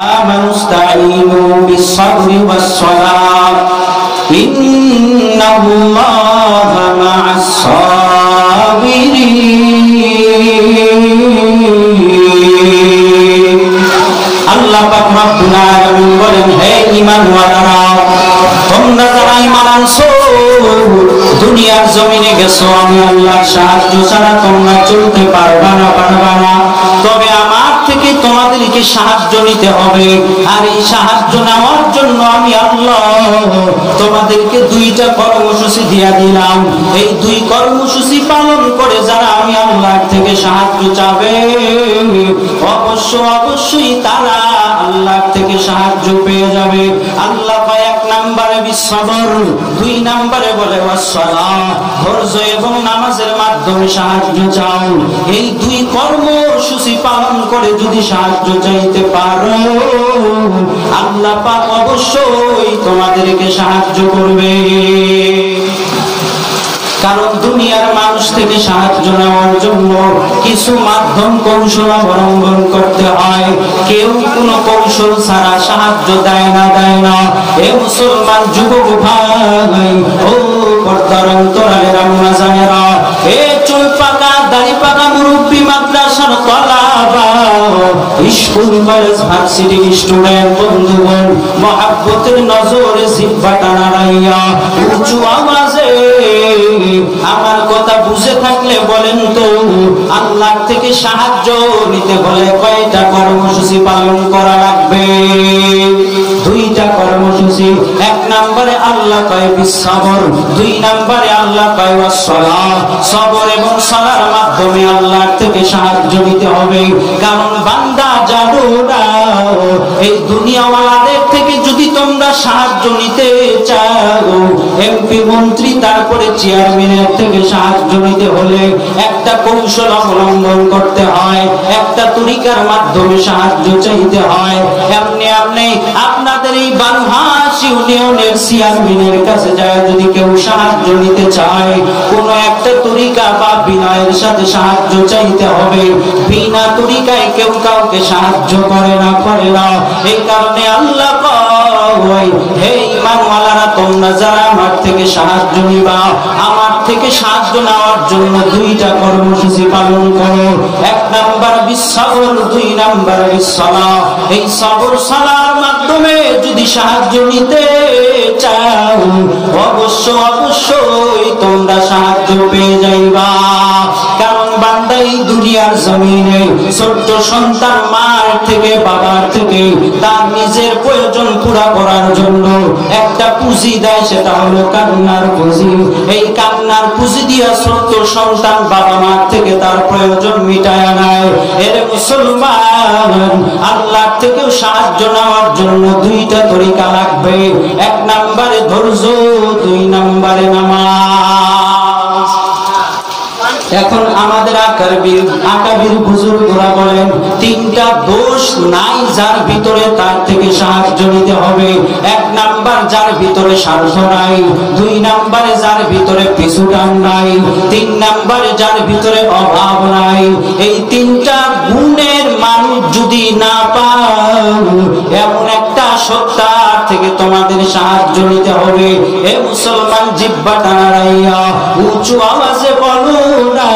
آمنوا استعينوا بالصبر والصلاة إن الله مع الصابرين আল্লাহ পাক রব্বুল আলামিন বলেন, হে ঈমানওয়ালারা, তোমরা যারা ঈমান আনছো, দুনিয়ার জমিনে গেছো, আমি আল্লাহর সাহায্য ছাড়া তোমরা চলতে পারবা না। তবে আমার থেকে তোমাদেরকে সাহায্য নিতে হবে। আর এই সাহায্য নেওয়ার জন্য আমি আল্লাহ তোমাদেরকে দুইটা কর্মসূচি দিয়া দিলাম। এই দুই কর্মসূচি পালন করে যারা আমি আল্লাহর থেকে সাহায্য চাবে, অবশ্যই তারা আল্লাহর থেকে সাহায্য পেয়ে যাবে। আল্লাহ এক নম্বরে বিসবর, দুই নম্বরে বলে ওয়াসসালাহ, ধৈর্য এবং নামাজের মাধ্যমে সাহায্য চাও। এই দুই কর্মসূচি পালন করে যদি সাহায্য চাইতে পারো, আল্লাহ পাক অবশ্যই তোমাদেরকে সাহায্য করবে। কারণ দুনিয়ার মানুষ থেকে সাহায্য নেওয়ার জন্য কিছু মাধ্যম কৌশল অবলম্বন করতে হয়। কেউ কোনো কৌশল ছাড়া সাহায্য দেয় না। এ মুসলমান যুবক ভাই, ও পর্দার অন্তরালের আম্মা জানেরা, এ চুল পাকা দাড়ি পাকা মুরব্বী, মাদ্রাসার তলাবা, স্কুল কলেজ ভার্সিটি স্টুডেন্ট বন্ধুগণ, মহাব্বতের নজরে জিহ্বাটা নাড়াইয়া উঁচু আওয়াজে আমার কথা বুঝে থাকলে বলেন তো, আল্লাহ থেকে সাহায্য নিতে হলে কয়টা কর্মসূচি পালন করা লাগবে? দুইটা কর্মসূচি। এক নম্বরে আল্লাহ কয় বিসবর, দুই নম্বরে আল্লাহ কয় ওয়াসসালাহ। সবর এবং সালার মাধ্যমে আল্লাহর থেকে সাহায্য নিতে হবে। কারণ বান্দা জানো না, এই দুনিয়াওয়ালাদের থেকে যদি তোমরা সাহায্য নিতে চাও, এমপি মন্ত্রী তারপরে চেয়ারম্যানের থেকে সাহায্য নিতে হলে একটা কৌশল অবলম্বন করতে হয়, একটা তরিকার মাধ্যমে সাহায্য চাইতে হয়। এমনি আপনাদের এই বারোহাস ইউনিয়নের চেয়ারম্যানের কাছে যায় যদি কেউ সাহায্য নিতে চায়, কোনো একটা তরিকা বা বিনয়ের সাথে সাহায্য চাইতে হবে। বিনা তরিকায় কেউ কাউকে সাহায্য করে না। এই কারণে আল্লাহ কয়, হে ঈমানওয়ালারা, তোমরা যারা আমার থেকে সাহায্য নিবা, আমার থেকে সাহায্য নেওয়ার জন্য দুইটা কর্মসূচি পালন করো। এক নাম্বার বিসবর, দুই নাম্বার বিসসালাহ। এই সবর সালার মাধ্যমে যদি সাহায্য নিতে চাও, অবশ্যই তোমরা সাহায্য পেয়ে যাইবা। কারণ বান্দা এই দুনিয়ার জমিনে ছোট্ট সন্তান মার থেকে বাবার থেকে তার নিজের প্রয়োজন পুরা করার জন্য একটা পুঁজি দেয়, সেটা হলো কান্নার পুঁজি। এই কান্নার পুঁজি দিয়া ছোট্ট সন্তান বাবা মার থেকে তার প্রয়োজন মিটায় নেয়। এর মুসলমান, আল্লাহর থেকেও সাহায্য নেওয়ার জন্য দুইটা তরিকা লাগবে। এক নম্বরে ধৈর্য, দুই নম্বরে নামাজ। এখন আমাদের আকাবির বুজুর্গরা বলেন, তিনটা দোষ নাই যার ভিতরে, তার থেকে সাহায্য নিতে হবে। এক নাম্বার, যার ভিতরে স্বার্থ নাই। দুই নাম্বারে, যার ভিতরে পিছুটান নাই। তিন নাম্বারে, যার ভিতরে অভাব নাই। এই তিনটা গুণের মানুষ যদি না পাও, এমন একটা সত্তার থেকে তোমাদের সাহায্য নিতে হবে। এ মুসলমান, জিহ্বাটা নাড়াইয়া উঁচু আওয়াজে বলো না,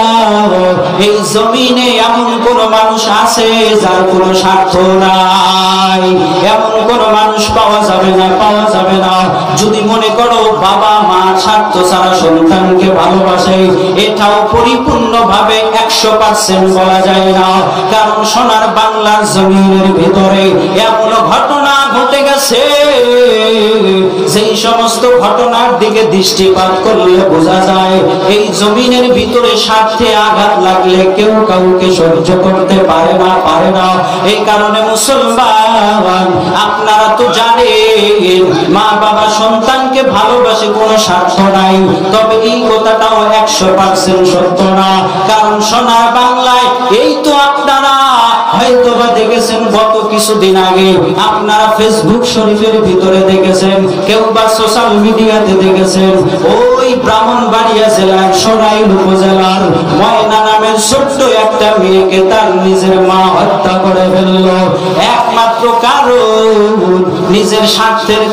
এই জমিনে এমন কোন মানুষ আছে যার কোন স্বার্থ নাই? এমন কোন মানুষ পাওয়া যাবে না। যদি মনে করো বাবা মা স্বার্থ ছাড়া সন্তানকে ভালোবাসে, এটাও পরিপূর্ণ ভাবে 100% বলা যায় না। কারণ সোনার বাংলার জমিনের ভিতরে এমন ঘটনা ঘটে গেছে, যেই সমস্ত ঘটনার দিকে দৃষ্টিপাত করলে বোঝা যায় এই জমিনের ভিতরে স্বার্থে আঘাত লাগলে কেউ কাউকে সহ্য করতে পারে না। এই কারণে মুসলমান, আপনারা তো জানেন মা বাবা সন্তানকে ভালোবাসে, কোনো স্বার্থ নাই। তবে এই কথাটাও 100% সত্য না। কারণ সোনার বাংলায় এই তো আপনারা হয়তো বা দেখেছেন গত কিছুদিন আগে আপনারা ফেসবুক শরীফের ভিতরে দেখেছেন, কেউ বা সোশ্যাল মিডিয়াতে দেখেছেন, ওই ব্রাহ্মণবাড়িয়া জেলার সরাইল উপজেলার ময়না নামের ছোট্ট একটা মেয়েকে তার নিজের মা হত্যা করে ফেলল। একমাত্র কারণ নিজের স্বার্থের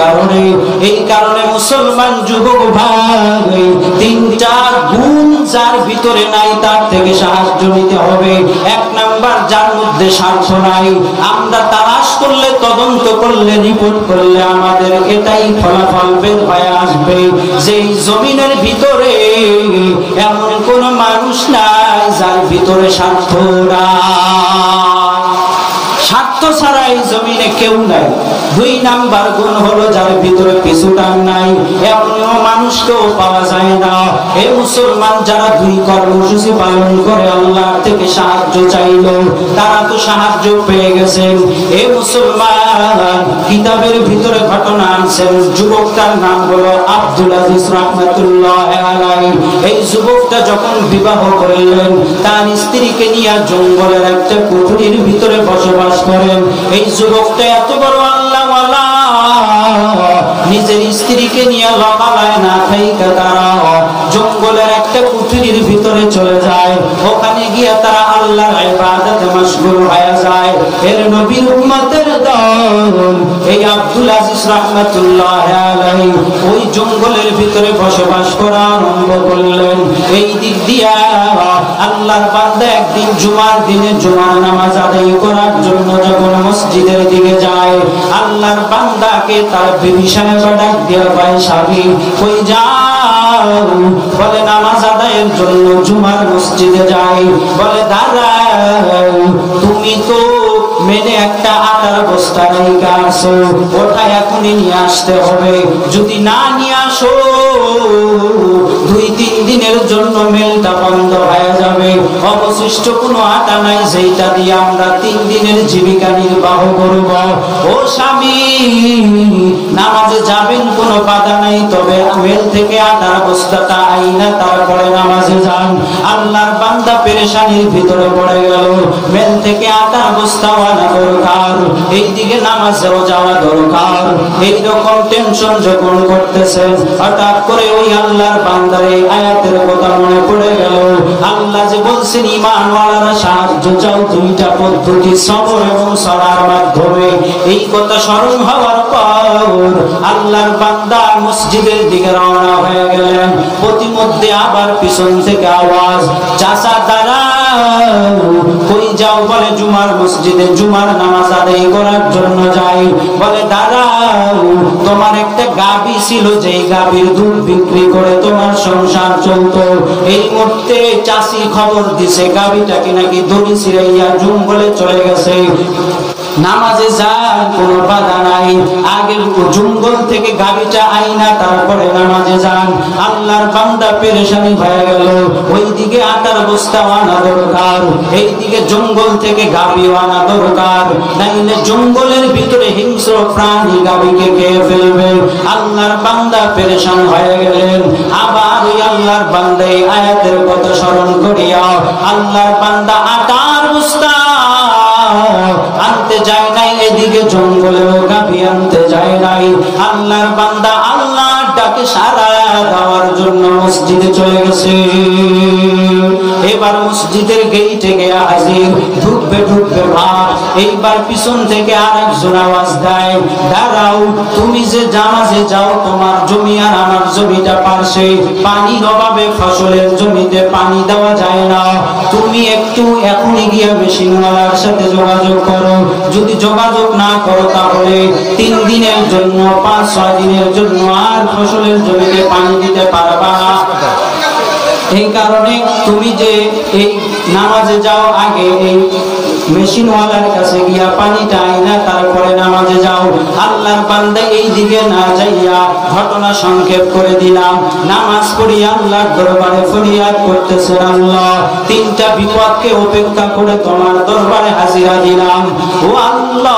কারণে। এই কারণে মুসলমান যুবক ভাই, তিনটা গুণ যার ভিতরে নাই তার থেকে সাহায্য নিতে হবে। এক নাম্বার, যার মধ্যে স্বার্থ নাই, আমরা তালাশ করলে, তদন্ত করলে, রিপোর্ট করলে আমাদের এটাই ফলাফল বের হয়ে আসবে যে এই জমিনের ভিতরে এমন কোন মানুষ নাই যার ভিতরে স্বার্থ নাই। স্বার্থ ছাড়া এই জমিনে কেউ নাই। দুই নাম্বার গুণ হলো যার ভিতরে পিছুটান নাই, এমন মানুষকেও পাওয়া যায় না। এই মুসলমান যারা দুই কর্মসূচি পালন করে আল্লাহর থেকে সাহায্য চাইল, তারা তো সাহায্য পেয়ে গেছেন। এই মুসলমান কিতাবের ভিতরে ঘটনা আনছেন, যুবকটার নাম হলো আব্দুল আজিজ রাহমাতুল্লাহ আলাইহি। এই যুবকটা যখন বিবাহ করলেন, তার স্ত্রীকে নিয়ে জঙ্গলের একটা কুঠরির ভিতরে বসবাস করেন। এই যুবকটা এত বড় আল্লাহওয়ালা, নিজের স্ত্রীকে নিয়ে লকালায় না থাইকা তারা জঙ্গলের একটা কুঠরির ভিতরে চলে যায়। ওখানে গিয়ে তারা আল্লাহর ইবাদতে মশগুল হয়ে যায়। এর নবীর উম্মতের দল এই আব্দুল আজিজ রাহমাতুল্লাহ আলাইহি ওই জঙ্গলের ভিতরে বসবাস করা আরম্ভ করলেন। এই দিক দিয়া আল্লাহর বান্দা একদিন জুমার দিনে জুমার নামাজ আদায় করার জন্য যখন মসজিদের দিকে যায়, আল্লাহর বান্দাকে তার বিবি সাহেব ডাক দিয়ে ভাই সাবি কই যাও? বলে নামাজ আদায়ের জন্য জুমার মসজিদে যাই। বলে দাঁড়াও, তুমি তো মেনে একটা আটার বস্তা রেখে আসো, ওটা এখনই নিয়ে আসতে হবে। যদি না নিয়ে আসো 2-3 দিনের জন্য মেলটা বন্ধ হয়ে যাবে। অবশিষ্ট কোনো আটা নাই যেটা দিয়ে আমরা 3 দিনের জীবিকা নির্বাহ করব। ও স্বামী, নামাজে যাবেন কোনো বাধা নাই, তবে মেল থেকে আটার বস্তাটা আইনা তারপরে নামাজে যান। আল্লাহর বান্দা পেরেশানির ভিতরে পড়ে গেল। মেল থেকে আটার বস্তা আনা দরকার, এইদিকে নামাজেও যাওয়া দরকার। এইরকম টেনশন যখন করতেছেন, হঠাৎ করে ওই আল্লাহর বান্দার এই আয়াতের কথা মনে পড়ে গেল। আল্লাহ যে বলছেন ঈমানওয়ালারা সাহায্য চাও 2টা পদ্ধতি, সবর এবং সলার মাধ্যমে। এই কথা স্মরণ হওয়ার পর আল্লাহর বান্দা মসজিদের দিকে রওনা হয়ে গেলেন। প্রতিমধ্যে আবার পিছন থেকে আওয়াজ, চাচা দাঁড়াও, কই যাও? বলে জুমার মসজিদে জুমার নামাজ আদায় করার জন্য যাই। বলে দাঁড়াও, তোমার একটা গাভী ছিল, যে গাভীর দুধ বিক্রি করে তোমার সংসার চলতো। এই মুহূর্তে চাষি খবর দিছে গাভীটাকে নাকি দড়ি ছিড়াইয়া জঙ্গলে চলে গেছে। নামাজে যান, কোনো বাধা নাই। আগে জঙ্গল থেকে গাভীটা আইনা তারপরে নামাজে যান। আল্লাহর বান্দা পেরেশানি হয়ে গেল। ওইদিকে আটার বস্তা আনা দরকার, এইদিকে জঙ্গল থেকে গাভী আনা দরকার, নাইলে জঙ্গলের ভিতরে হিংস্র প্রাণী গাভীকে খেয়ে ফেলবে। আল্লাহর বান্দা পেরেশান হয়ে গেলেন। আবার ওই আল্লাহর বান্দা এই আয়াতের কথা স্মরণ করিয়া আল্লাহর বান্দা আটার বস্তা আনতে যায় নাই, এদিকে জঙ্গলেও গাভী আনতে যায় নাই। আল্লাহর বান্দা আল্লাহর ডাকে সাড়া দেওয়ার জন্য মসজিদে চলে গেছে। এবার মসজিদের গেইটে গিয়ে হাজির, ঢুকবে ভাব। এইবার পিছন থেকে আরেকজন আওয়াজ দেয়, দাঁড়াও, তুমি যে নামাজে যাও, তোমার জমি আর আমার জমিটা পাশে, পানির অভাবে ফসলের জমিতে পানি দেওয়া যায় না। তুমি একটু এখনই গিয়ে মেশিনওয়ালার সাথে যোগাযোগ করো। যদি যোগাযোগ না করো তাহলে 3 দিনের জন্য, 5-6 দিনের জন্য আর ফসলের জমিতে পানি দিতে পারবা না। এই কারণে তুমি যে এই নামাজে যাও, আগে এই মেশিনওয়ালার কাছে গিয়া পানিটা আইনা তারপরে নামাজে যাও। আল্লাহর বান্দা এই দিকে না যাইয়া ঘটনা সংক্ষেপ করে দিলাম। নামাজ পড়িয়া আল্লাহর দরবারে ফরিয়াদ করতেছে, আল্লাহ 3টা বিপদকে উপেক্ষা করে তোমার দরবারে হাজিরা দিলাম। ও আল্লাহ,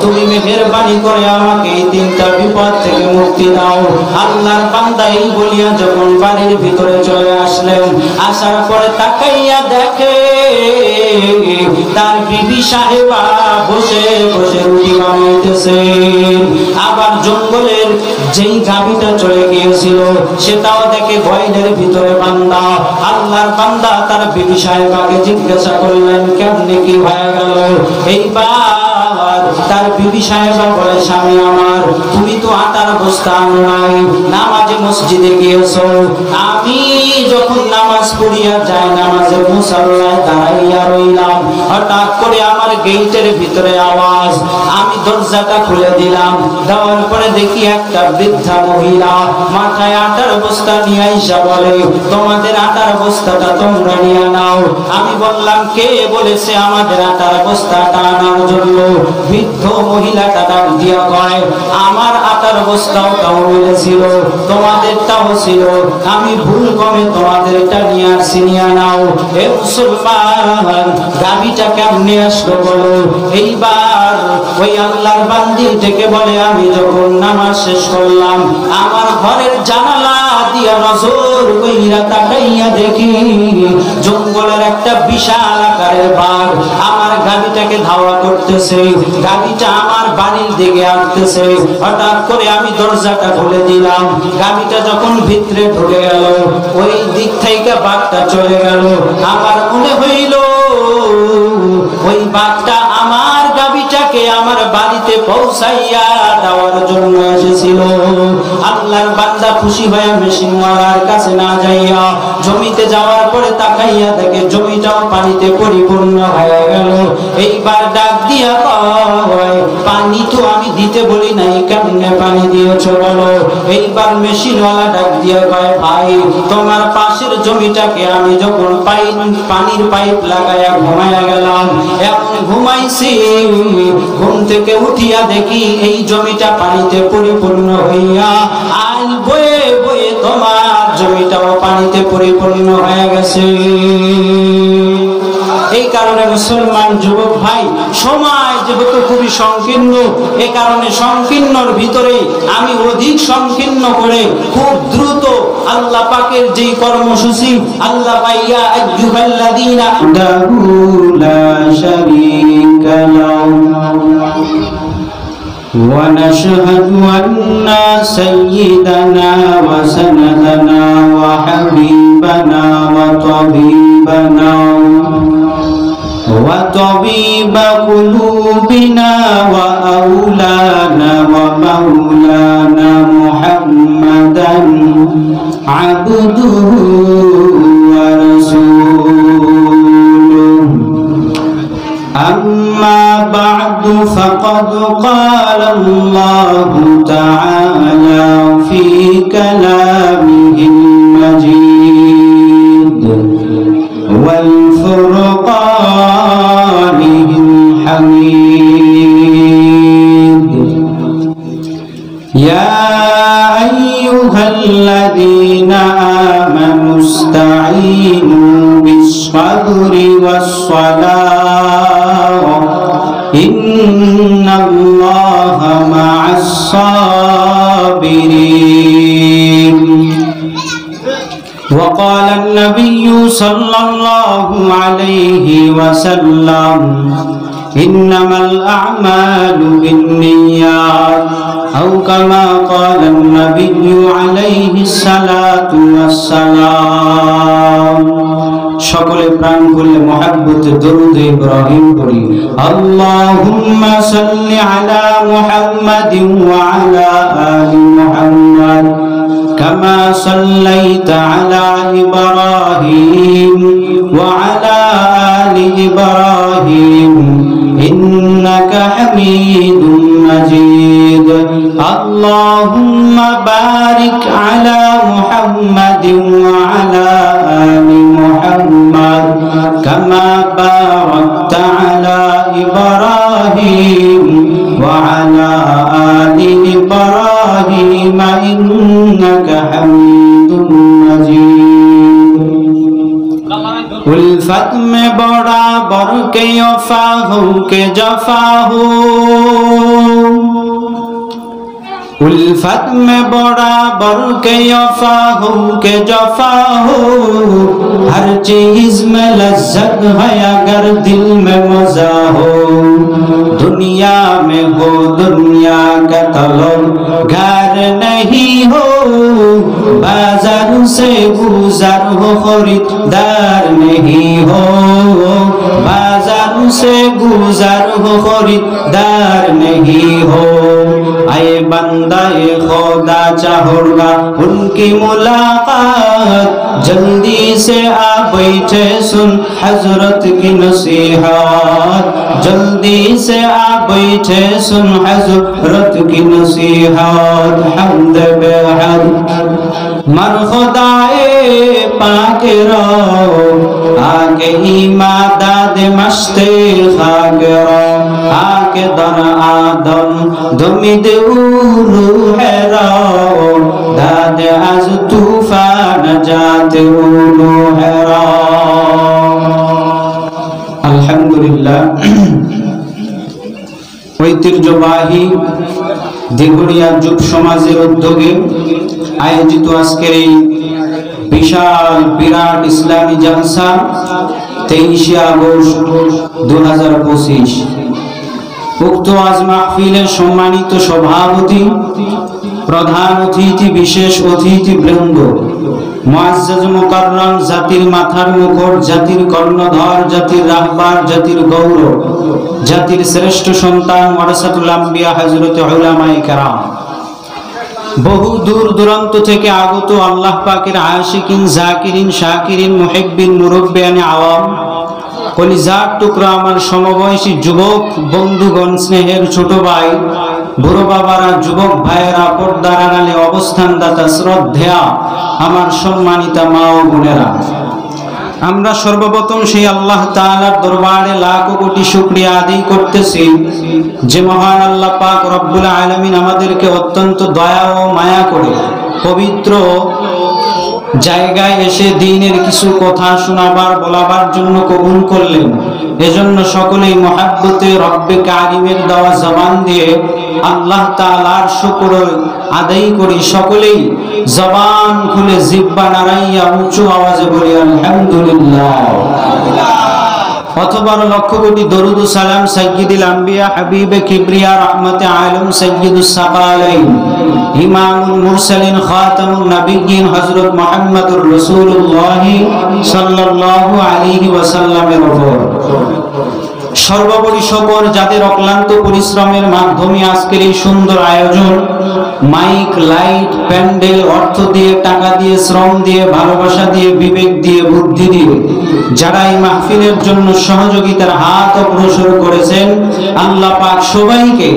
তুমি মেহেরবানি করে আমাকে এই 3টা বিপদ থেকে মুক্তি দাও। আল্লাহর বান্দা এই বলিয়া যখন বাড়ির ভিতরে চলে আসলেন, আসার পরে তাকাইয়া দেখে তার বিবি সাহেবা বসে বসে রুটি বানাইতেছে। আবার জঙ্গলের যেই গাভীটা চলে গিয়েছিল সেটাও দেখে গয়নের ভিতরে বান্দা। আল্লাহর বান্দা তার বিবি সাহেবাকে জিজ্ঞাসা করলেন কেমনে কি হয়ে গেল। এইবার তার বিবি সাহেবা বলে, স্বামী আমার, তুমি তো আটার বস্তা আনো নাই, নামাজে মসজিদে গিয়েছো। আমি যখন নামাজ পড়িয়া যাই, নামাজের মুসাল্লায় দাঁড়াইয়া রইলাম, হঠাৎ করে আমার গেটের ভিতরে আওয়াজ। আমি দরজাটা খুলে দিলাম, দেওয়ার পরে দেখি একটা বৃদ্ধা মহিলা মাথায় আটার বস্তা নিয়ে আইসা বলে, তোমাদের আটার বস্তাটা তোমরা নিয়ে নাও। আমি বললাম, কে বলেছে আমাদের আটার বস্তাটা আনার জন্য? বৃদ্ধ মহিলাটা ডাক দিয়া কয়, আমার আটার বস্তাটাও মিলেছিল, তোমাদেরটাও ছিল, আমি ভুল করে তোমাদেরটা নিয়ে আসি, নিয়ে নাও। এ মুসলমান, গাভীটা কেমনে আসলো বলো? এইবার ওই আল্লাহর বান্দি থেকে বলে, আমি যখন নামাজ শেষ করলাম, আমার ঘরের জানালা দিয়া নজর কইরা তাকাইয়া দেখি জঙ্গলের একটা বিশাল আকারের বাঘ আমার গাভীটাকে ধাওয়া করতেছে। গাভীটা আমার বাড়ির দিকে আসতেছে। হঠাৎ করে আমি দরজাটা খুলে দিলাম। গাভীটা যখন ভিতরে ঢুকে গেল, ওই দিক থেকে বাঘটা চলে গেল। আমার মনে হইল ওই বাঘটা আমার গাভীটাকে আমার বাড়িতে পৌঁছাইয়া দেওয়ার জন্য এসেছিল। আল্লাহর বান্দা খুশি হয়ে মেশিনওয়ালার কাছে না যাইয়া জমিতে যাওয়ার পরে তাকাইয়া দেখে জমিটাও পানিতে পরিপূর্ণ হয়ে গেল। এইবার ডাক দিয়া কয়, পানি তো আমি দিতে বলি নাই, কেমনে পানি দিয়েছো বলো? এইবার মেশিনওয়ালা ডাক দিয়া কয়, ভাই তোমার পাশের জমিটাকে আমি যখন পানির পাইপ লাগাইয়া ঘুমাইয়া গেলাম, এখন ঘুমাইছি, ঘুম থেকে উঠিয়া দেখি এই জমিটা পানিতে পরিপূর্ণ হইয়া আইল বয়ে বয়ে তোমার জমিটাও পানিতে পরিপূর্ণ হয়ে গেছে। এই কারণে মুসলমান যুবক ভাই, সময় যেহেতু খুবই সংকীর্ণ, এ কারণে সংকীর্ণর ভিতরে আমি অধিক সংকীর্ণ করে খুব দ্রুত আল্লাহ পাকের যে কর্মসূচি, আল্লাহ পাইয়া আইয়ুহাল্লাযীনা লা শারীকা লাহু ونشهد أن سيدنا وسندنا وحبيبنا وطبيب قلوبنا وأولانا ومولانا محمدا عبده ورسوله. أما بعد فقد قال الله تعالى في كلامه المجيد والفرقانه الحميد. يا أيها الذين آمنوا استعينوا بالصبر والصلاة إن الله مع الصابرين. وقال النبي صلى الله عليه وسلم إنما الأعمال بالنيات أو كما قال النبي عليه الصلاة والسلام. সকলে প্রাণ খুলে মহব্বতে দরুদ ইব্রাহিম পড়ি। আল্লাহুম্মা সাল্লি আলা মুহাম্মাদিন ওয়া আলা আলি মুহাম্মাদ কামা সাল্লাইতা আলা ইব্রাহিম ওয়া আলা আলি ইব্রাহিম ইন্নাকা হামিদুম মাজিদ। আল্লাহুম্মা বারিক আলা মুহাম্মাদিন ওয়া আলা আলি মুহাম্মাদ কামা বারাকতা আলা ইব্রাহিম ওয়া আলা আলি ইব্রাহিম ইন্নাকা হামিদুম মাজিদ। उल्फत में बराबर के वफा हो के जफा हो, उल्फत में बराबर के वफा हो के जफा हो, हर चीज में लज्जत है अगर दिल में मजा हो। दुनिया में हो दुनिया का तलब घर नहीं हो, बाजार से गुजर हो खरीदार नहीं हो, बाजार से गुजर हो खरीदार नहीं हो। आए बंदा ये खुदा चाहोगा उनकी मुलाकात, जल्दी से आ बैठे सुन हजरत की नसीहत, जल्दी से आ बैठे सुन हजरत की नसीहत। हम्द बेहद मर खुदाए पाके रहो, आके इमादत मस्ते खाके रहो, आके दर आदम दुमिद उलू है रहो, दादे आज तूफान जाते उलू है रहो। अल्हम्दुलिल्लाह ঐতিহ্যবাহী দিঘড়িয়া যুব সমাজের উদ্যোগে আয়োজিত আজকের এই বিশাল বিরাট ইসলামী জলসা 23 আগস্ট 2025। উক্ত আজ মাহফিলের সম্মানিত সভাপতি, প্রধান অতিথি, বিশেষ অতিথি বৃন্দ, মুআজ্জাজ মুকাররম, জাতির মাথার মুকুট, জাতির কর্ণধর, জাতির রাহবার, জাতির গৌরব, জাতির শ্রেষ্ঠ সন্তান ওয়ারাসাতুল আম্বিয়া হযরত উলামায়ে কেরাম, বহু দূর দূরান্ত থেকে আগত আল্লাহ পাকের আশিকিন, জাকিরিন, শাকিরিন, মুহিব্বিন, মুরব্বিয়ানে আওয়াম, কলিজার টুকরা আমার সমবয়সী যুবক বন্ধুগণ, স্নেহের ছোট ভাই, বুড়ো বাবারা, যুবক ভাইয়েরা, পর্দার আড়ালে অবস্থানদাতা, শ্রদ্ধেয়া আমার সম্মানিতা মা ও বোনেরা, আমরা সর্বপ্রথম সেই আল্লাহ তাআলার দরবারে লাখো কোটি শুকরিয়া আদায় করতেছি যে মহান আল্লাহ পাক রব্বুল আলামিন আমাদেরকে অত্যন্ত দয়া ও মায়া করে পবিত্র জায়গায় এসে দ্বীনের কিছু কথা শোনাবার বলাবার জন্য কবুল করলেন। এজন্য সকলেই মহাব্বতে রব্বে কারিমের দেওয়া জবান দিয়ে আল্লাহ তাআলার শুকর আদায় করি। সকলেই জবান খুলে জিহ্বা নাড়াইয়া উঁচু আওয়াজে বলি আলহামদুলিল্লাহ। অথবা লক্ষ কোটি দরুদ ও সালাম সাইয়্যিদুল আম্বিয়া হাবিবে কিবরিয়া রহমতে আলম সাইয়্যিদুস সাকালাইন ইমামুল মুরসালিন খাতামুন নবিয়্যিন হযরত মুহাম্মদুর রাসূলুল্লাহ সাল্লাল্লাহু আলাইহি ওয়াসাল্লামের উপর। সর্বোপরি সকল যাদের অক্লান্ত পরিশ্রমের মাধ্যমে আজকের এই সুন্দর আয়োজন, মাইক, লাইট, প্যান্ডেল, অর্থ দিয়ে, টাকা দিয়ে, শ্রম দিয়ে, ভালোবাসা দিয়ে, বিবেক দিয়ে, বুদ্ধি দিয়ে যারা এই মাহফিলের জন্য সহযোগিতার হাত অগ্রসর করেছেন, আল্লাহ পাক সবাইকে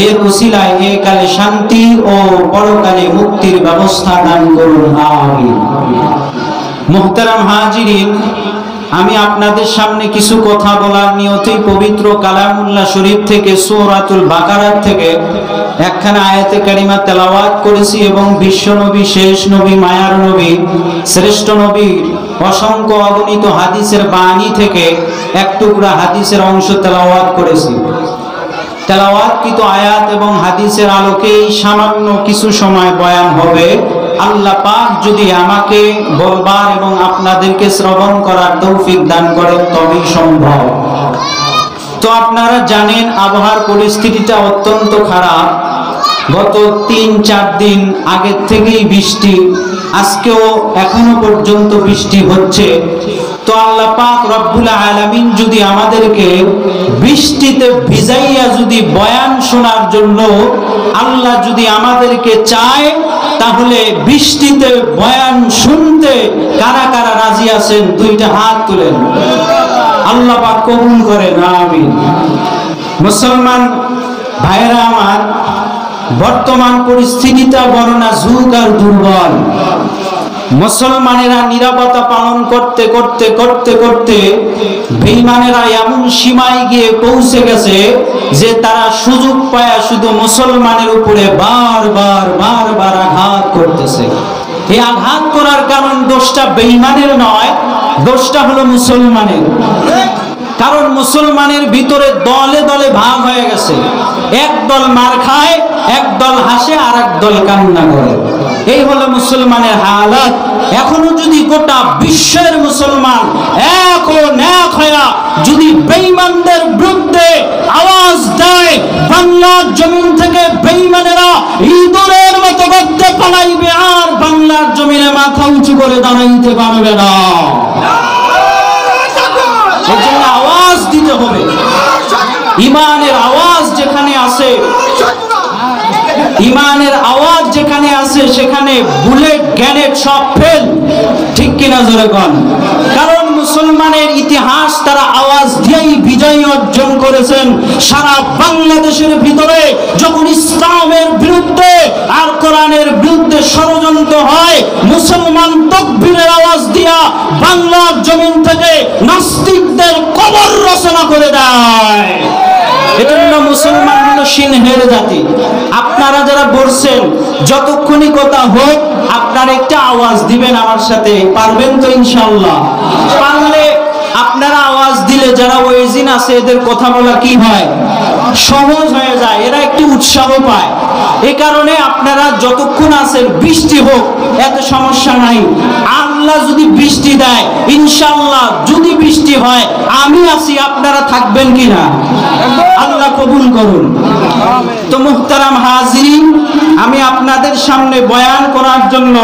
এর উসিলায় এ কালে শান্তি ও পরকালে মুক্তির ব্যবস্থা দান করুন, আমিন। মুহতারাম হাজিরিন, আমি আপনাদের সামনে কিছু কথা বলার নিয়তেই পবিত্র কালামুল্লাহ শরীফ থেকে সূরাতুল বাকারা থেকে একখানা আয়াতে কারিমা তেলাওয়াত করেছি এবং বিশ্ব নবী, শেষ নবী, মায়ার নবী, শ্রেষ্ঠ নবীর অসংখ্য অগণিত হাদিসের বাণী থেকে এক টুকরা হাদিসের অংশ তেলাওয়াত করেছি। তেলাওয়াতকৃত আয়াত এবং হাদিসের আলোকেই সামান্য কিছু সময় বয়ান হবে। আল্লাহ পাক যদি আমাকে বলবার এবং আপনাদেরকে শ্রবণ করার তৌফিক দান করেন তবেই সম্ভব। তো আপনারা জানেন আবহাওয়ার পরিস্থিতিটা অত্যন্ত খারাপ। গত 3-4 দিন আগের থেকেই বৃষ্টি, আজকেও এখনো পর্যন্ত বৃষ্টি হচ্ছে। তো আল্লাহ পাক রব্বুল আলামিন যদি আমাদেরকে বৃষ্টিতে ভিজাইয়া যদি বয়ান শোনার জন্য আল্লাহ যদি আমাদেরকে চায়, তাহলে বৃষ্টিতে বয়ান শুনতে কারা কারা রাজি আছেন? দুইটা হাত তুলেন, আল্লাহ পাক কবুল করেন, আমিন। মুসলমান ভাইরা আমার, বর্তমান পরিস্থিতিটা বড় নাজুক আর দুর্বল। মুসলমানেরা নিরাপত্তা পালন করতে করতে করতে করতে বেঈমানেরা এমন সীমায় গিয়ে পৌঁছে গেছে যে তারা সুযোগ পায় শুধু মুসলমানের উপরে বারবার বারবার আঘাত করতেছে। এই আঘাত করার কারণ দোষটা বেঈমানের নয়, দোষটা হলো মুসলমানের। কারণ মুসলমানের ভিতরে দলে দলে ভাগ হয়ে গেছে, এক দল মার খায়, এক দল হাসে, আর এক দল কান্না করে। এই হলো মুসলমানের হালাত। এখনো যদি গোটা বিশ্বের মুসলমান এক হইয়া যদি বেঈমানদের বিরুদ্ধে আওয়াজ দেয়, বাংলার জমিন থেকে বেঈমানেরা ইঁদুরের মতো গর্তে পালাইবে, আর বাংলার জমিনে মাথা উঁচু করে দাঁড়াইতে পারবে না। এজন্য আওয়াজ দিতে হবে। ইমানের আওয়াজ যেখানে আছে, ইমানের আওয়াজ যেখানে আছে সেখানে বুলেট গ্রেনেড সব ফেল, ঠিক কিনা জোরে কোন? কারণ মুসলমানের ইতিহাস তারা আওয়াজ দিয়েই বিজয় অর্জন করেছেন। সারা বাংলাদেশের ভিতরে যখন ইসলামের বিরুদ্ধে আর কোরআনের বিরুদ্ধে ষড়যন্ত্র হয়, মুসলমান তাকবীরের আওয়াজ দিয়া বাংলার জমিন থেকে নাস্তিকদের কবর রচনা করে দেয়। এজন্য মুসলমান হলো সিংহের জাতি। আপনারা যারা বলছেন যতক্ষণই কথা হোক আপনারা একটা আওয়াজ দিবেন আমার সাথে, পারবেন তো? ইনশাআল্লাহ পারলে আপনারা আওয়াজ দিলে যারা ওয়াইজিন আছে এদের কথা বলা কি হয়, সহজ হয়ে যায়, এরা একটু উৎসাহ পায়। এই কারণে আপনারা যতক্ষণ আছেন বৃষ্টি হোক এত সমস্যা নাই। আল্লাহ যদি বৃষ্টি দেয় ইনশাআল্লাহ, যদি বৃষ্টি হয় আমি আছি, আপনারা থাকবেন কিনা? আল্লাহ কবুল করুন। তো মুহতারাম হাজিরিন, আমি আপনাদের সামনে বয়ান করার জন্য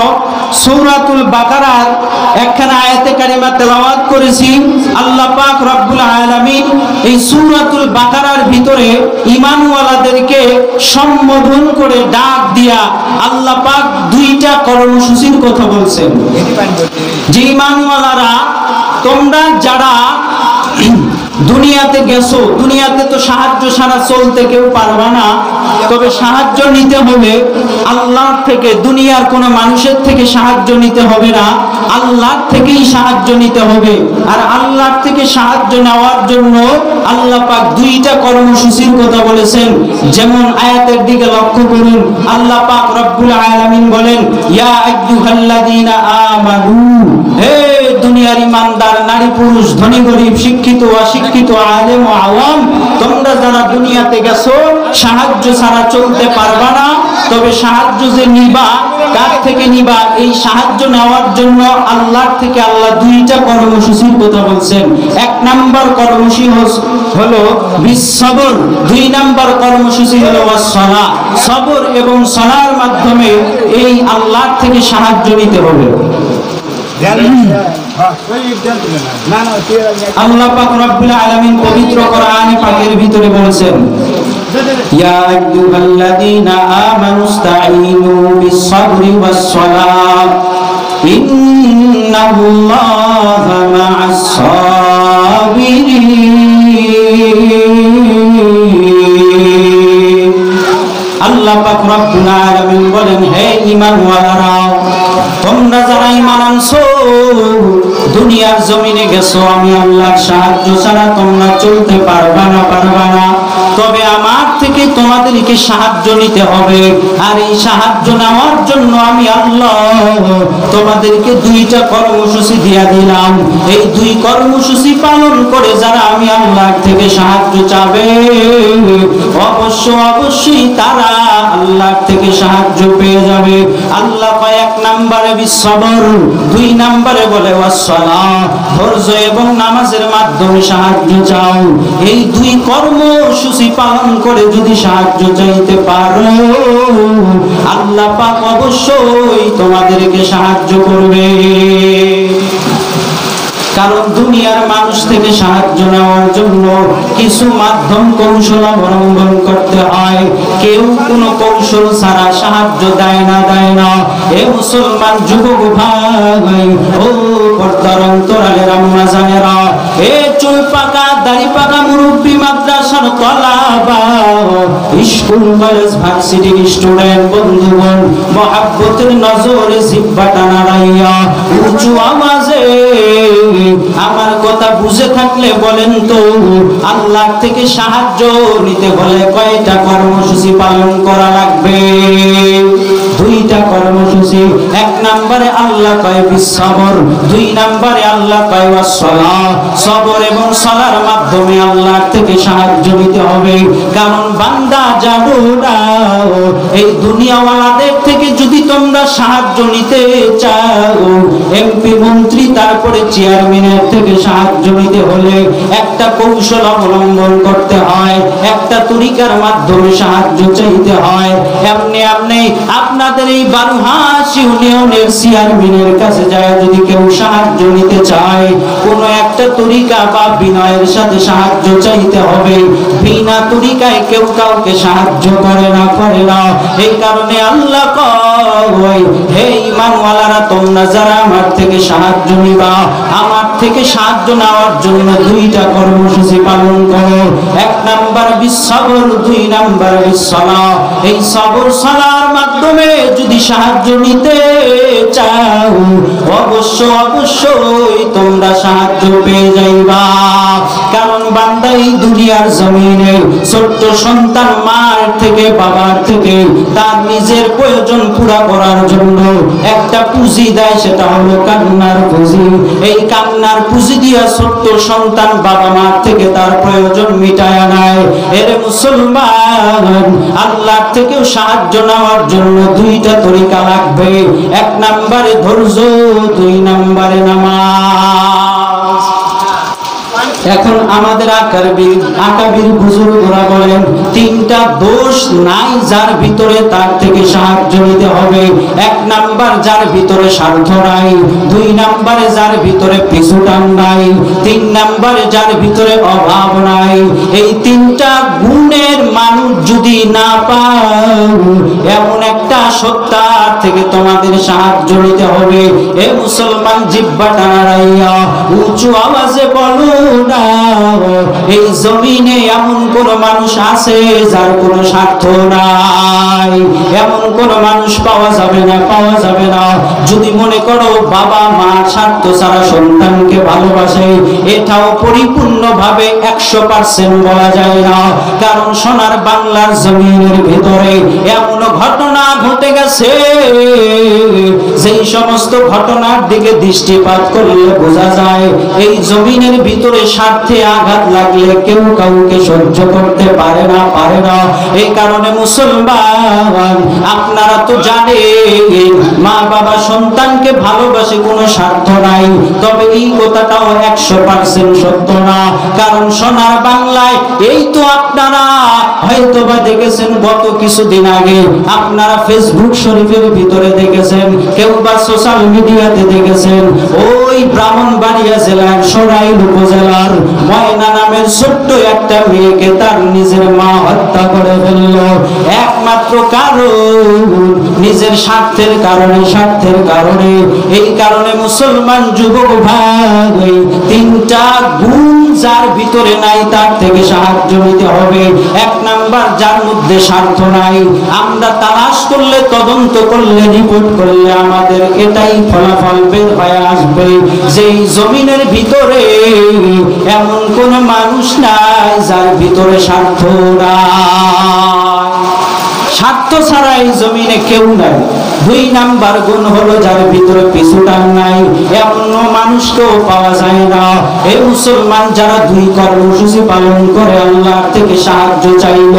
সূরাতুল বাকারার একখানা আয়াতে কারিমা তেলাওয়াত করেছি। আল্লাহ পাক রব্বুল আলামিন এই সূরাতুল বাকারার ভিতরে ঈমানওয়ালাদেরকে সম্বোধন করে ডাক দিয়া আল্লাহ পাক দুইটা কর্মসূচির কথা বলছেন। যে ঈমানওয়ালারা, তোমরা যারা দুনিয়াতে গেছো, দুনিয়াতে তো সাহায্য ছাড়া চলতে কেউ পারবে না, তবে সাহায্য নিতে হবে আল্লাহর থেকে। দুনিয়ার কোনো মানুষের থেকে সাহায্য নিতে হবে না, আল্লাহর থেকেই সাহায্য নিতে হবে। আর আল্লাহর থেকে সাহায্য নেওয়ার জন্য আল্লাহ পাক দুইটা কর্মসূচির কথা বলেছেন। যেমন আয়াতের দিকে লক্ষ্য করুন, আল্লাহ পাক রব্বুল আলামিন বলেন, ইয়া আইয়ুহাল্লাযীনা আমানু, হে দুনিয়ার ইমানদার নারী পুরুষ, ধনী গরিব, শিক্ষিত অশিক্ষিত, আলেম ও আওয়াম, তোমরা যারা দুনিয়াতে গেছো সাহায্য ছাড়া চলতে পারবা না, তবে সাহায্য যে নিবা, কার থেকে নিবা? এই সাহায্য নেওয়ার জন্য আল্লাহর থেকে আল্লাহ দুইটা কর্মসূচির কথা বলছেন। এক নাম্বার কর্মসূচি হলো বিসবর, দুই নাম্বার কর্মসূচি হলো ওয়াসসালাহ। সবর এবং সালার মাধ্যমে এই আল্লাহর থেকে সাহায্য নিতে হবে। আল্লাহ পাক রব্বুল আলামিন পবিত্র কোরআনে পাকের ভিতরে বলেছেন, ইয়া আইয়ুহাল্লাযীনা আমানুস্তাঈনু বিস-সাবরি ওয়াস-সালাহ ইন্নাল্লাহা মা'আস-সাবিরিন। আল্লাহ পাক রব্বুল আলামিন বলেন, হে ঈমানওয়ালারা, তোমরা যারা ঈমান আনছো, দুনিয়ার জমিনে গেছো, আমি আল্লাহর সাহায্য ছাড়া তোমরা চলতে পারবা না। তবে আমার থেকে তোমাদেরকে সাহায্য নিতে হবে। আর এই সাহায্য নেওয়ার জন্য আমি আল্লাহ তোমাদেরকে দুইটা কর্মসূচি দিয়া দিলাম। এই দুই কর্মসূচি পালন করে যারা আমি আল্লাহর থেকে সাহায্য চাবে, অবশ্যই তারা আল্লাহর থেকে সাহায্য পেয়ে যাবে। আল্লাহ এক নম্বরে বিসবর, দুই নম্বরে বলে ওয়াসসালাহ, ধৈর্য এবং নামাজের মাধ্যমে সাহায্য চাও। এই দুই কর্মসূচি পালন করে যদি সাহায্য চাইতে পারো, আল্লাহ পাক অবশ্যই তোমাদেরকে সাহায্য করবে। কারণ দুনিয়ার মানুষ থেকে সাহায্য নেওয়ার জন্য কিছু মাধ্যম কৌশল অবলম্বন করতে হয়। কেউ কোনো কৌশল ছাড়া সাহায্য দেয় না। এ মুসলমান যুবক ভাই, ও পর্দার অন্তরালের আম্মা জানেরা, এ চুল পাকা দাড়ি পাকা মুরব্বী, মাদ্রাসার তলাবা, স্কুল কলেজ ভার্সিটির স্টুডেন্ট বন্ধুগণ, মহাব্বতের নজরে জিহ্বাটা নাড়াইয়া উঁচু আওয়াজে আমার কথা বুঝে থাকলে বলেন তো, আল্লাহ থেকে সাহায্য নিতে হলে কয়টা কর্মসূচি পালন করা লাগবে? দুইটা কর্মসূচি কর্মসূচি। এক নম্বরে আল্লাহ কয় বিসবর, দুই নম্বরে আল্লাহ কয় ওয়াসসালাহ। সবর এবং সালার মাধ্যমে আল্লাহর থেকে সাহায্য নিতে হবে। কারণ বান্দা জানো না, এই দুনিয়াওয়ালাদের থেকে যদি তোমরা সাহায্য নিতে চাও, এমপি মন্ত্রী তারপরে চেয়ারম্যানের থেকে সাহায্য নিতে হলে একটা কৌশল অবলম্বন করতে হয়, একটা তরিকার মাধ্যমে সাহায্য চাইতে হয়। এমনি এমনি আপনাদের এই বারুহাস ইউনিয়নের চেয়ারম্যানের কাছে যায় যদি কেউ সাহায্য নিতে চায়, কোন একটা তরিকা বা বিনয়ের সাথে সাহায্য চাইতে হবে। বিনা তরিকায় কেউ কাউকে সাহায্য করে না। এই কারণে আল্লাহ কয়, হে ঈমানওয়ালারা, তোমরা যারা আমার থেকে সাহায্য নিবা, আমার থেকে সাহায্য নেওয়ার জন্য দুইটা কর্মসূচি পালন করো। এক নাম্বার বিসবর, দুই নাম্বার বিসসালাহ। এই সবর সালার মাধ্যমে যদি সাহায্য নিতে চাও, অবশ্যই তোমরা সাহায্য পেয়ে যাইবা। কারণ বান্দা এই দুনিয়ার জমিনে ছোট্ট সন্তান মার থেকে বাবার থেকে তার নিজের প্রয়োজন পুরা করার জন্য একটা পুঁজি দেয়, সেটা হলো কান্নার পুঁজি। এই কান্নার পুঁজি দিয়া ছোট্ট সন্তান বাবা মার থেকে তার প্রয়োজন মিটায় নেয়। এর মুসলমান, আল্লাহ থেকেও সাহায্য নেওয়ার জন্য দুইটা তরিকা লাগবে। এক নম্বরে ধৈর্য, দুই নম্বরে নামাজ। এখন আমাদের আকাবির বুজুর্গরা বলেন, তিনটা দোষ নাই যার ভিতরে তার থেকে সাহায্য নিতে হবে। এক নাম্বার যার ভিতরে স্বার্থ নাই, দুই নাম্বারে যার ভিতরে পিছুটান নাই, তিন নাম্বারে যার ভিতরে অভাব নাই। এই তিনটা গুণের মানুষ যদি না পাও, এমন একটা সত্তার থেকে তোমাদের সাহায্য নিতে হবে। এ মুসলমান, জিহ্বাটা নাড়াইয়া উঁচু আওয়াজে বলো না, এই জমিনে এমন কোন মানুষ আছে যার কোনো স্বার্থ নাই? এমন কোন মানুষ পাওয়া যাবে না, পাওয়া যাবে না। যদি মনে করো বাবা মা স্বার্থ ছাড়া সন্তানকে ভালোবাসে, এটাও পরিপূর্ণভাবে 100% বলা যায় না। কারণ সোনার বাংলার জমিনের ভিতরে এমন ঘটনা ঘটে গেছে, সেই সমস্ত ঘটনার দিকে দৃষ্টিপাত করলে বোঝা যায় এই জমিনের ভিতরে স্বার্থে আঘাত লাগলে কেউ কাউকে সহ্য করতে পারে না। এই কারণে মুসলমান, আপনারা তো জানেন মা বাবা সন্তানকে ভালোবাসে, কোনো স্বার্থ নাই। তবে এই কথাটাও 100% সত্য না। কারণ সোনার বাংলায় এই তো আপনারা হয়তো বা দেখেছেন, গত কিছুদিন আগে আপনারা ফেসবুক শরীফের ভিতরে দেখেছেন, কেউ বা সোশ্যাল মিডিয়াতে দেখেছেন, ওই ব্রাহ্মণবাড়িয়া জেলার সরাইল উপজেলার ময়না নামের ছোট্ট একটা মেয়েকে তার নিজের মা হত্যা করে ফেলল। একমাত্র কারণ নিজের স্বার্থের কারণে। এই কারণে মুসলমান যুবক ভাই, তিনটা গুণ যার ভিতরে নাই তার থেকে সাহায্য নিতে হবে। এক নাম্বার, যার মধ্যে স্বার্থ নাই। আমরা তালাশ করলে, তদন্ত করলে, রিপোর্ট করলে আমাদের এটাই ফলাফল বের হয়ে আসবে যে এই জমিনের ভিতরে এমন কোন মানুষ নাই যার ভিতরে স্বার্থ নাই। স্বার্থ ছাড়া এই জমিনে কেউ নাই। দুই নাম্বার গুণ হলো যার ভিতরে পিছুটান নাই, এমন মানুষকেও পাওয়া যায় না। এই মুসলমান, যারা দুই কর্মসূচি পালন করে আল্লাহ থেকে সাহায্য চাইল,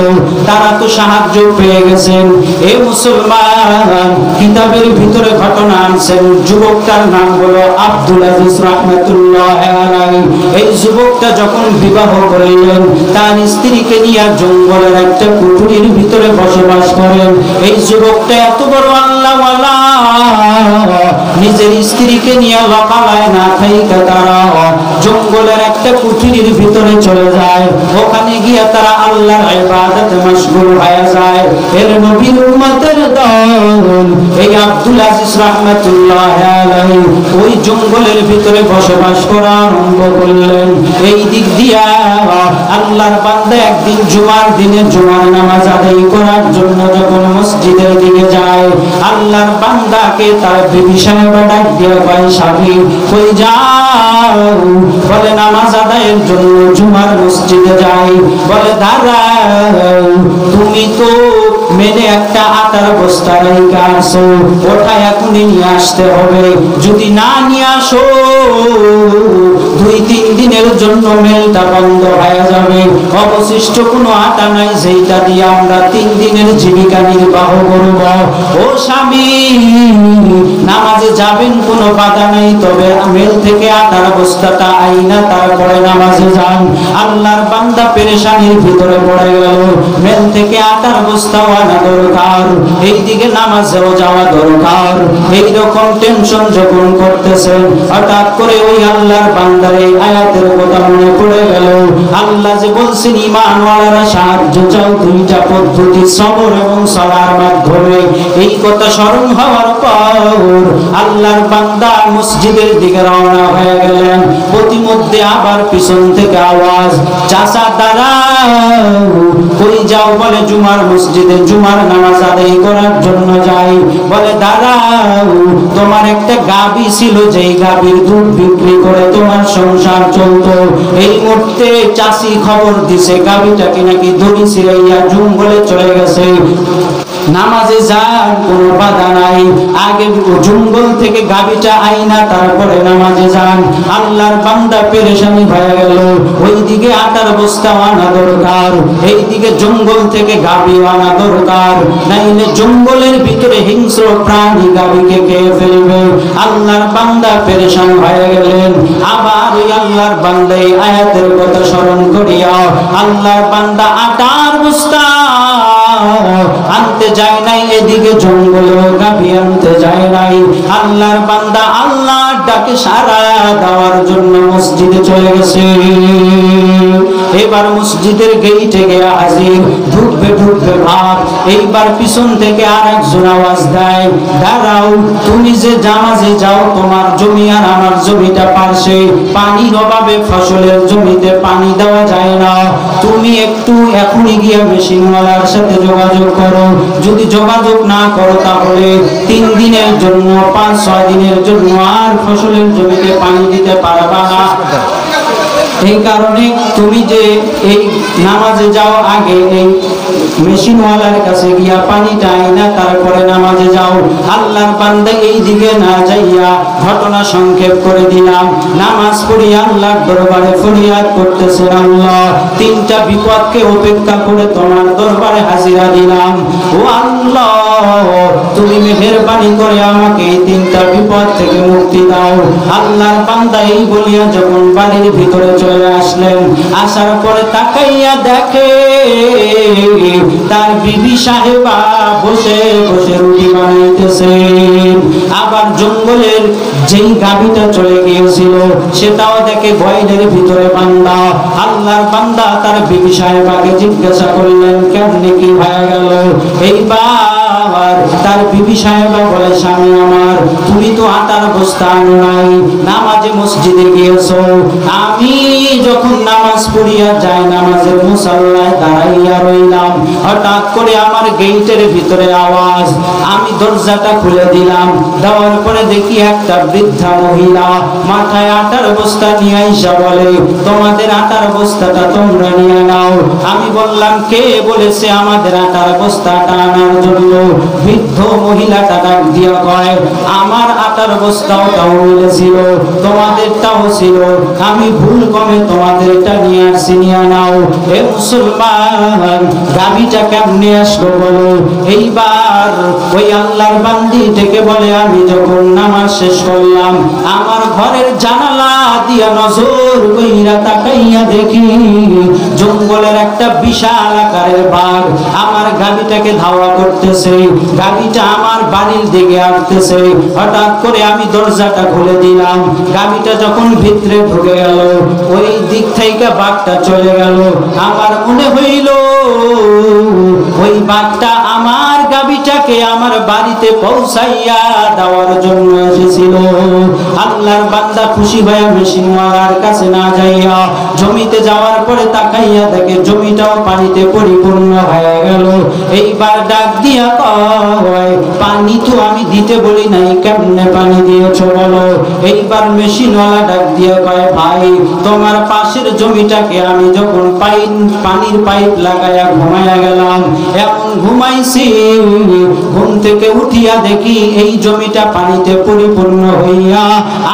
তারা তো সাহায্য পেয়ে গেছেন। এই মুসলমান, কিতাবের ভিতরে ঘটনা আনছেন। যুবকটার নাম হলো আব্দুল আজিজ রাহমাতুল্লাহ আলাইহি। এই যুবকটা যখন বিবাহ করলেন, তার স্ত্রীকে নিয়ে জঙ্গলের একটা কুঠুরির ভিতরে বসবাস করেন। এই যুবকটা এত বড় আল্লাহওয়ালা, নিজের স্ত্রীকে নিয়ে লোকালয় না থাইকা তারা জঙ্গলের একটা কুঠুরির ভিতরে চলে যায়। ওখানে গিয়ে তারা আল্লাহর ইবাদতে মশগুল হয়ে যায়। এর নবীর উম্মতের দল এই আব্দুল আজিজ রাহমাতুল্লাহ আলাইহি ওই জঙ্গলের ভিতরে বসবাস করা আরম্ভ করলেন। এই দিক দিয়া আল্লাহর বান্দা একদিন জুমার দিনে জুমার নামাজ আদায় করার জন্য যখন মসজিদের দিকে যায়, আল্লাহর বান্দাকে তার বিবি সাহেবা ডাক দিয়ে কয়, স্বামী কই যাও? বলে নামাজ আদায়ের জন্য জুমার মসজিদে যাই। বলে দাঁড়াও, তুমি তো মেনে একটা আটার আটার বস্তা রেখে আসো, ওটা এখনই নিয়ে আসতে হবে। যদি না নিয়ে আসো 2-3 দিনের জন্য মেলটা বন্ধ হয়ে যাবে। অবশিষ্ট কোনো আটা নাই যেটা দিয়ে আমরা 3 দিনের জীবিকা নির্বাহ করব। ও স্বামী, নামাজে যাবেন কোনো বাধা নেই, তবে মেল থেকে আটার বস্তাটা আইনা তারপরে নামাজে যান। আল্লাহর বান্দা পেরেশানির ভিতরে পড়ে গেল, মেল থেকে আটার বস্তাও আনা দরকার, এইদিকে নামাজেও যাওয়া দরকার। এইরকম টেনশন যখন করতেছেন, হঠাৎ করে ওই আল্লাহর বান্দার এই আয়াতের কথা মনে পড়ে গেল। আল্লাহ যে বলছেন ঈমানওয়ালারা সাহায্য চাও 2টা পদ্ধতি, সবর এবং সালার মাধ্যমে। এই কথা স্মরণ হওয়ার পর আল্লাহর বান্দা মসজিদের দিকে রওনা হয়ে গেলেন। প্রতিমধ্যে আবার পিছন থেকে আওয়াজ, চাচা দাঁড়াও, কই যাও? বলে জুমার মসজিদে জুমার নামাজ আদায় করার জন্য যাই। বলে দাঁড়াও, তোমার একটা গাবি ছিল, যেই গাবির দুধ বিক্রি করে তোমার সংসার চলতো। এই মুহূর্তে চাষি খবর দিছে গাবিটাকে নাকি দড়ি ছিড়াইয়া জঙ্গলে চলে গেছে। নামাজে যান, কোনো বাধা নাই, আগে জঙ্গল থেকে গাবিটা আইনা তারপরে নামাজে যান। আল্লাহর বান্দা পেরেশানি হয়ে গেল, ওইদিকে আটার বস্তা আনা দরকার, এইদিকে জঙ্গল থেকে গাবি আনা দরকার, নাইলে জঙ্গলের ভিতরে হিংস্র প্রাণী গাবিকে খেয়ে ফেলবে। আল্লাহর বান্দা পেরেশান হয়ে গেলেন। আবার ওই আল্লাহর বান্দা এই আয়াতের কথা স্মরণ করিয়া আল্লাহর বান্দা আটার বস্তা আনতে যায় নাই, এদিকে জঙ্গলে গাভী আনতে যায় নাই। আল্লাহর বান্দা আল্লাহর ডাকে সাড়া দেওয়ার জন্য মসজিদে চলে গেছে। এবার মসজিদের গেইটে গিয়ে হাজির, ঢুকবে ভাব। এইবার পিছন থেকে আরেকজন আওয়াজ দেয়, দাঁড়াও, তুমি যে নামাজে যাও, তোমার জমি আর আমার জমিটা পাশে, পানির অভাবে ফসলের জমিতে পানি দেওয়া যায় না। তুমি একটু এখনই গিয়ে মেশিনওয়ালার সাথে যোগাযোগ করো। যদি যোগাযোগ না করো তাহলে 3 দিনের জন্য 5-6 দিনের জন্য আর ফসলের জমিতে পানি দিতে পারবা না। এই কারণে তুমি যে এই নামাজে যাও, আগে এই মেশিনওয়ালার কাছে গিয়া পানিটা আইনা তারপরে নামাজে যাও। আল্লাহর বান্দা এই দিকে না যাইয়া ঘটনা সংক্ষেপ করে দিলাম। নামাজ পড়িয়া আল্লাহর দরবারে ফরিয়াদ করতেছেন, আল্লাহ 3টা বিপদকে উপেক্ষা করে তোমার দরবারে হাজিরা দিলাম। ও আল্লাহ, তুমি মেহেরবানি করে আমাকে এই 3টা বিপদ থেকে মুক্তি দাও। আল্লাহর বান্দা এই বলিয়া যখন বাড়ির ভিতরে চলে আসলেন, আসার পরে তাকাইয়া দেখে তার বিবি সাহেবা বসে বসে রুটি বানাইতেছে। আবার জঙ্গলের যেই গাভীটা চলে গিয়েছিল সেটাও দেখে গয়লের ভিতরে বান্দা। আল্লাহর বান্দা তার বিবি সাহেবাকে জিজ্ঞাসা করলেন, কেমনে কি হয়ে গেল? এইবার তার বিবি সাহেবা বলে, স্বামী আমার, তুমি তো আটার বস্তা আনো নাই, নামাজে মসজিদে গিয়েছো। আমি যখন নামাজ পড়িয়া যাই, নামাজের মুসাল্লায় দাঁড়াইয়া রইলাম, হঠাৎ করে আমার গেইটের ভিতরে আওয়াজ। আমি দরজাটা খুলে দিলাম, দেওয়ার পরে দেখি একটা বৃদ্ধা মহিলা মাথায় আটার বস্তা নিয়ে আইসা বলে, তোমাদের আটার বস্তাটা তোমরা নিয়ে নাও। আমি বললাম, কে বলেছে আমাদের আটার বস্তাটা আনার জন্য? বৃদ্ধ মহিলাটা ডাক দিয়া কয়, আমার আটার বস্তাটাও মিলেছিল, তোমাদেরটাও ছিল, আমি ভুল কমে তোমাদেরটা নিয়ে আসছি, নিয়ে নাও। এ মুসলমান, গাভীটা কেমনে আসলো বলো? এইবার ওই আল্লাহর বান্দি থেকে বলে, আমি যখন নামাজ শেষ করলাম, আমার ঘরের জানালা দিয়া নজর কইরা তাকাইয়া দেখি জঙ্গলের একটা বিশাল আকারের বাঘ আমার গাভীটাকে ধাওয়া করতেছে। গাভীটা আমার বাড়ির দিকে আসতেছে। হঠাৎ করে আমি দরজাটা খুলে দিলাম, গাভীটা যখন ভিতরে ঢুকে গেল, ওই দিক থেকে বাঘটা চলে গেল। আমার মনে হইল ওই বাঘটা আমার গাভীটাকে আমার বাড়িতে পৌঁছাইয়া দেওয়ার জন্য এসেছিল। আল্লাহর বান্দা খুশি হয়ে মেশিনওয়ালার কাছে না যাইয়া জমিতে যাওয়ার পরে তাকাইয়া দেখে জমিটাও পানিতে পরিপূর্ণ হয়ে গেল। এইবার ডাক দিয়া কয়, পানি তো আমি দিতে বলি নাই, কেমনে পানি দিয়েছো বলো। এইবার মেশিনওয়ালা ডাক দিয়ে কয়, ভাই তোমার পাশের জমিটাকে আমি যখন পানির পাইপ লাগাইয়া ঘুমাইয়া গেলাম, এমন ঘুমাইছি, ঘুম থেকে উঠিয়া দেখি এই জমিটা পানিতে পরিপূর্ণ হইয়া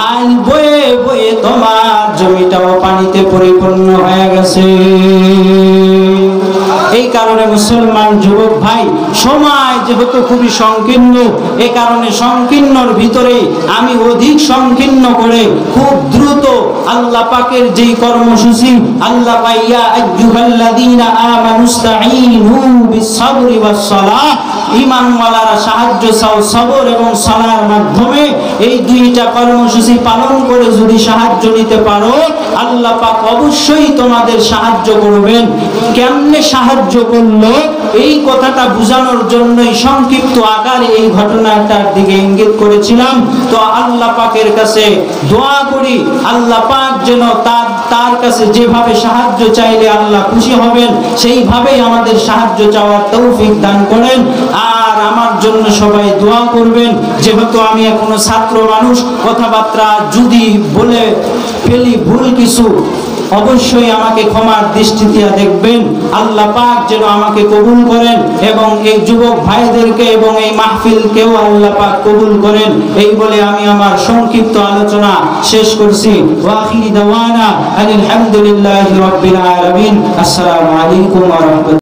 আজ বয়ে বয়ে তোমার জমিটাও পানিতে পরিপূর্ণ হয়ে গেছে। এই কারণে মুসলমান যুবক ভাই, সময় যেহেতু খুবই সংকীর্ণ, এ কারণে সংকীর্ণর ভিতরে আমি অধিক সংকীর্ণ করে খুব দ্রুত আল্লাহ পাকের যেই কর্মসূচি, আল্লাহ পাইয়া আইয়ুহাল্লাযীনা আমানুস্তাঈনু বিস-সাবরি ওয়াস-সালাহ, ঈমানওয়ালারা সাহায্য চাও সবর এবং সালার মাধ্যমে, এই দুইটা কর্মসূচি পালন করে যদি সাহায্য নিতে পারো, আল্লাহ পাক অবশ্যই তোমাদের সাহায্য করবেন। কেমনে সাহায্য করলো এই কথাটা বোঝানোর জন্যই সংক্ষিপ্ত আকারে এই ঘটনাটার দিকে ইঙ্গিত করেছিলাম। তো আল্লাহ পাকের কাছে দোয়া করি, আল্লাহ পাক যেন তার কাছে যেভাবে সাহায্য চাইলে আল্লাহ খুশি হবেন, সেইভাবেই আমাদের সাহায্য চাওয়ার তৌফিক দান করেন। আর আমার জন্য সবাই দোয়া করবেন, যেহেতু আমি এখনো ছাত্র মানুষ, কথাবার্তা যদি বলে ফেলি ভুল কিছু, অবশ্যই আমাকে ক্ষমার দৃষ্টি দিয়ে দেখবেন। আল্লাহ পাক যেন আমাকে কবুল করেন এবং এই যুবক ভাইদেরকে এবং এই মাহফিলকেও আল্লাহ পাক কবুল করেন। এই বলে আমি আমার সংক্ষিপ্ত আলোচনা শেষ করছি। ওয়া আখিরি দাওয়ানা আলহামদুলিল্লাহি রাব্বিল আলামিন। আসসালামু আলাইকুম ওয়া রাহমাতুল্লাহ।